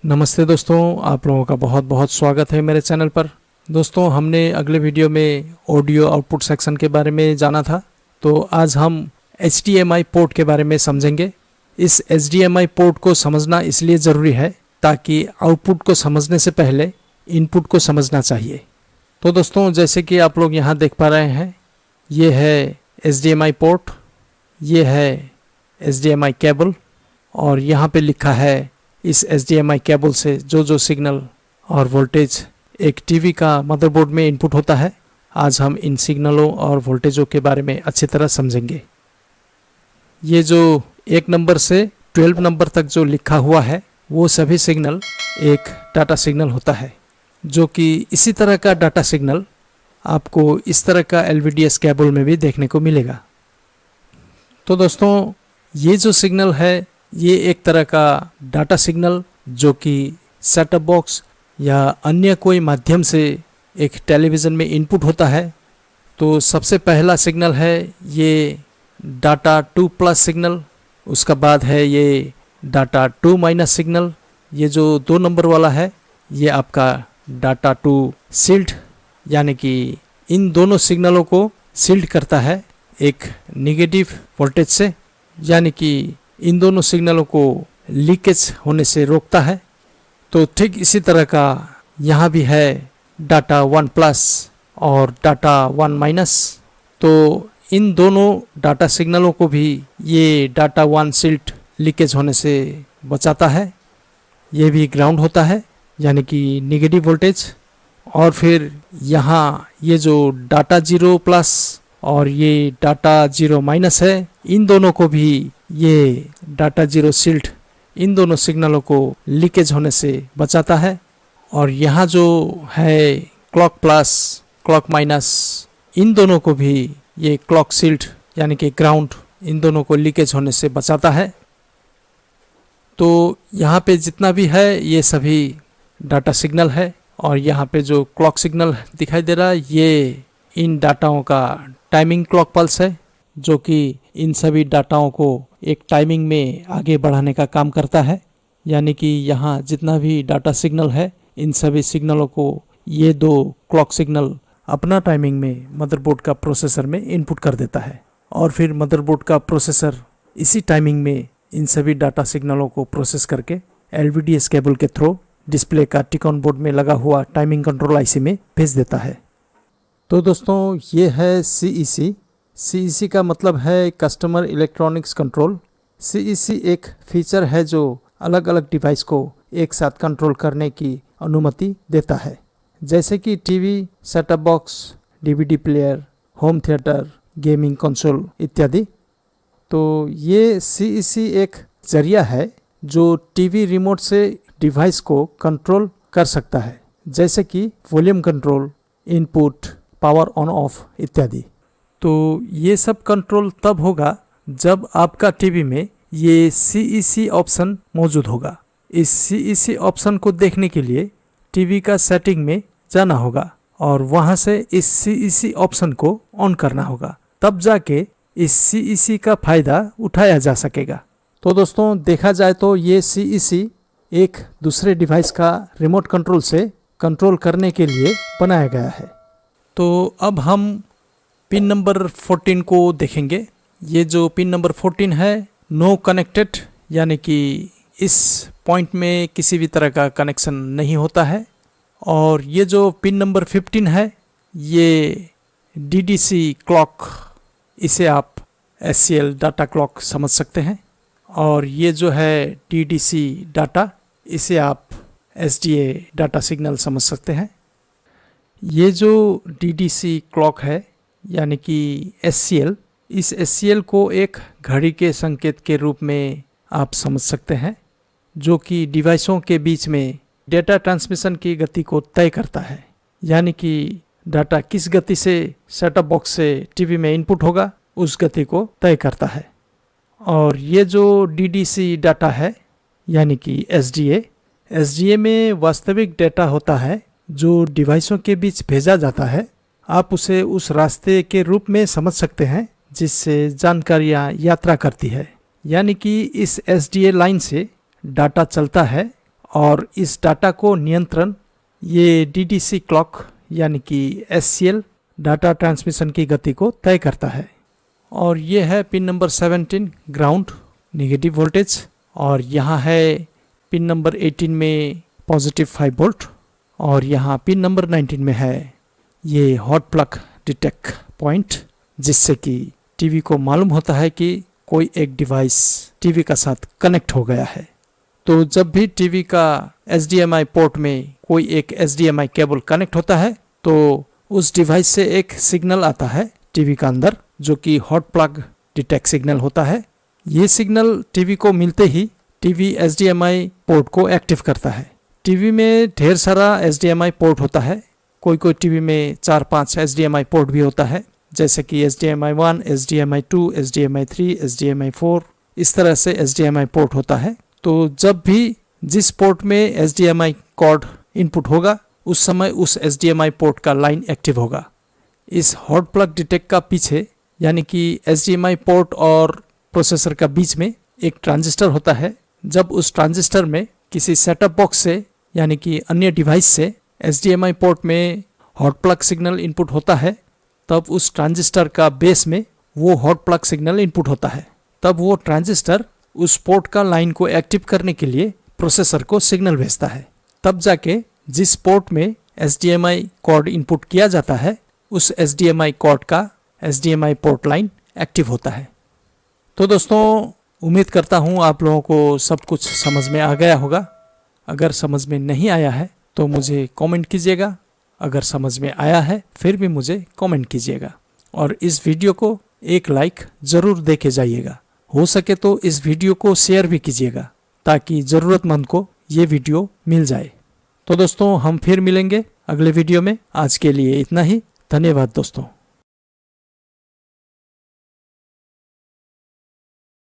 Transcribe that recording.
नमस्ते दोस्तों, आप लोगों का बहुत बहुत स्वागत है मेरे चैनल पर। दोस्तों, हमने अगले वीडियो में ऑडियो आउटपुट सेक्शन के बारे में जाना था, तो आज हम HDMI पोर्ट के बारे में समझेंगे। इस HDMI पोर्ट को समझना इसलिए ज़रूरी है ताकि आउटपुट को समझने से पहले इनपुट को समझना चाहिए। तो दोस्तों, जैसे कि आप लोग यहाँ देख पा रहे हैं, ये है HDMI पोर्ट, ये है HDMI केबल और यहाँ पे लिखा है इस HDMI केबल से जो सिग्नल और वोल्टेज एक टीवी का मदरबोर्ड में इनपुट होता है। आज हम इन सिग्नलों और वोल्टेजों के बारे में अच्छी तरह समझेंगे। ये जो 1 नंबर से 12 नंबर तक जो लिखा हुआ है, वो सभी सिग्नल एक डाटा सिग्नल होता है, जो कि इसी तरह का डाटा सिग्नल आपको इस तरह का LVDS केबल में भी देखने को मिलेगा। तो दोस्तों, ये जो सिग्नल है, ये एक तरह का डाटा सिग्नल जो कि सेटअप बॉक्स या अन्य कोई माध्यम से एक टेलीविज़न में इनपुट होता है। तो सबसे पहला सिग्नल है ये डाटा 2+ सिग्नल, उसका बाद है ये डाटा 2- सिग्नल। ये जो 2 नंबर वाला है, ये आपका डाटा 2 शील्ड, यानी कि इन दोनों सिग्नलों को शील्ड करता है एक नेगेटिव वोल्टेज से, यानी कि इन दोनों सिग्नलों को लीकेज होने से रोकता है। तो ठीक इसी तरह का यहाँ भी है डाटा 1+ और डाटा 1-। तो इन दोनों डाटा सिग्नलों को भी ये डाटा 1 शील्ड लीकेज होने से बचाता है। ये भी ग्राउंड होता है, यानी कि नेगेटिव वोल्टेज। और फिर यहाँ ये जो डाटा 0+ और ये डाटा 0- है, इन दोनों को भी ये डाटा 0 शील्ड इन दोनों सिग्नलों को लीकेज होने से बचाता है। और यहाँ जो है क्लॉक प्लस क्लॉक माइनस, इन दोनों को भी ये क्लॉक शील्ड यानी कि ग्राउंड इन दोनों को लीकेज होने से बचाता है। तो यहाँ पे जितना भी है ये सभी डाटा सिग्नल है, और यहाँ पे जो क्लॉक सिग्नल दिखाई दे रहा है, ये इन डाटाओं का टाइमिंग क्लॉक पल्स है, जो कि इन सभी डाटाओं को एक टाइमिंग में आगे बढ़ाने का काम करता है। यानी कि यहाँ जितना भी डाटा सिग्नल है, इन सभी सिग्नलों को ये 2 क्लॉक सिग्नल अपना टाइमिंग में मदरबोर्ड का प्रोसेसर में इनपुट कर देता है, और फिर मदरबोर्ड का प्रोसेसर इसी टाइमिंग में इन सभी डाटा सिग्नलों को प्रोसेस करके LVDS केबल के थ्रू डिस्प्ले का टिकॉन बोर्ड में लगा हुआ टाइमिंग कंट्रोल IC में भेज देता है। तो दोस्तों, ये है CEC। CEC का मतलब है कस्टमर इलेक्ट्रॉनिक्स कंट्रोल। CEC एक फीचर है जो अलग अलग डिवाइस को एक साथ कंट्रोल करने की अनुमति देता है, जैसे कि TV, setup box, DVD player, home theatre, gaming console इत्यादि। तो ये CEC एक जरिया है जो टीवी रिमोट से डिवाइस को कंट्रोल कर सकता है, जैसे कि volume control, input, power on off इत्यादि। तो ये सब कंट्रोल तब होगा जब आपका टीवी में ये CEC ऑप्शन मौजूद होगा। इस CEC ऑप्शन को देखने के लिए टीवी का सेटिंग में जाना होगा और वहाँ से इस CEC ऑप्शन को ऑन करना होगा, तब जाके इस CEC का फ़ायदा उठाया जा सकेगा। तो दोस्तों, देखा जाए तो ये CEC एक दूसरे डिवाइस का रिमोट कंट्रोल से कंट्रोल करने के लिए बनाया गया है। तो अब हम पिन नंबर 14 को देखेंगे। ये जो पिन नंबर 14 है, नो कनेक्टेड, यानी कि इस पॉइंट में किसी भी तरह का कनेक्शन नहीं होता है। और ये जो पिन नंबर 15 है, ये DDC क्लॉक, इसे आप SCL डाटा क्लॉक समझ सकते हैं। और ये जो है DDC डाटा, इसे आप SDA डाटा सिग्नल समझ सकते हैं। ये जो DDC क्लॉक है, यानी कि SCL, इस SCL को एक घड़ी के संकेत के रूप में आप समझ सकते हैं, जो कि डिवाइसों के बीच में डेटा ट्रांसमिशन की गति को तय करता है। यानी कि डाटा किस गति से सेटअप बॉक्स से टीवी में इनपुट होगा, उस गति को तय करता है। और ये जो DDC डाटा है, यानी कि SDA में वास्तविक डेटा होता है जो डिवाइसों के बीच भेजा जाता है। आप उसे उस रास्ते के रूप में समझ सकते हैं जिससे जानकारियाँ यात्रा करती है। यानी कि इस SDA लाइन से डाटा चलता है और इस डाटा को नियंत्रण ये डीडीसी क्लॉक यानी कि एससीएल डाटा ट्रांसमिशन की गति को तय करता है। और ये है pin number 17 ground negative voltage, और यहाँ है पिन नंबर 18 में पॉजिटिव 5 वोल्ट, और यहाँ पिन नंबर 19 में है ये हॉट प्लग डिटेक्ट पॉइंट, जिससे कि टीवी को मालूम होता है कि कोई एक डिवाइस टीवी का साथ कनेक्ट हो गया है। तो जब भी टीवी का HDMI पोर्ट में कोई एक HDMI केबल कनेक्ट होता है तो उस डिवाइस से एक सिग्नल आता है टीवी का अंदर, जो कि हॉट प्लग डिटेक्ट सिग्नल होता है। ये सिग्नल टीवी को मिलते ही टीवी HDMI पोर्ट को एक्टिव करता है। टीवी में ढेर सारा HDMI पोर्ट होता है, कोई कोई टीवी में 4-5 HDMI पोर्ट भी होता है, जैसे कि HDMI 1, HDMI 2, HDMI 3, HDMI 4, इस तरह से HDMI पोर्ट होता है। तो जब भी जिस पोर्ट में HDMI कॉर्ड इनपुट होगा उस समय उस HDMI पोर्ट का लाइन एक्टिव होगा। इस हॉट प्लग डिटेक्ट का पीछे यानी कि HDMI पोर्ट और प्रोसेसर का बीच में एक ट्रांजिस्टर होता है। जब उस ट्रांजिस्टर में किसी सेटअप बॉक्स से यानी कि अन्य डिवाइस से HDMI पोर्ट में हॉट प्लग सिग्नल इनपुट होता है, तब उस ट्रांजिस्टर का बेस में वो हॉट प्लग सिग्नल इनपुट होता है। तब वो ट्रांजिस्टर उस पोर्ट का लाइन को एक्टिव करने के लिए प्रोसेसर को सिग्नल भेजता है। तब जाके जिस पोर्ट में HDMI कॉर्ड इनपुट किया जाता है उस HDMI कॉर्ड का HDMI पोर्ट लाइन एक्टिव होता है। तो दोस्तों, उम्मीद करता हूँ आप लोगों को सब कुछ समझ में आ गया होगा। अगर समझ में नहीं आया है तो मुझे कमेंट कीजिएगा, अगर समझ में आया है फिर भी मुझे कमेंट कीजिएगा, और इस वीडियो को एक लाइक ज़रूर दे के जाइएगा। हो सके तो इस वीडियो को शेयर भी कीजिएगा ताकि ज़रूरतमंद को ये वीडियो मिल जाए। तो दोस्तों, हम फिर मिलेंगे अगले वीडियो में। आज के लिए इतना ही। धन्यवाद दोस्तों।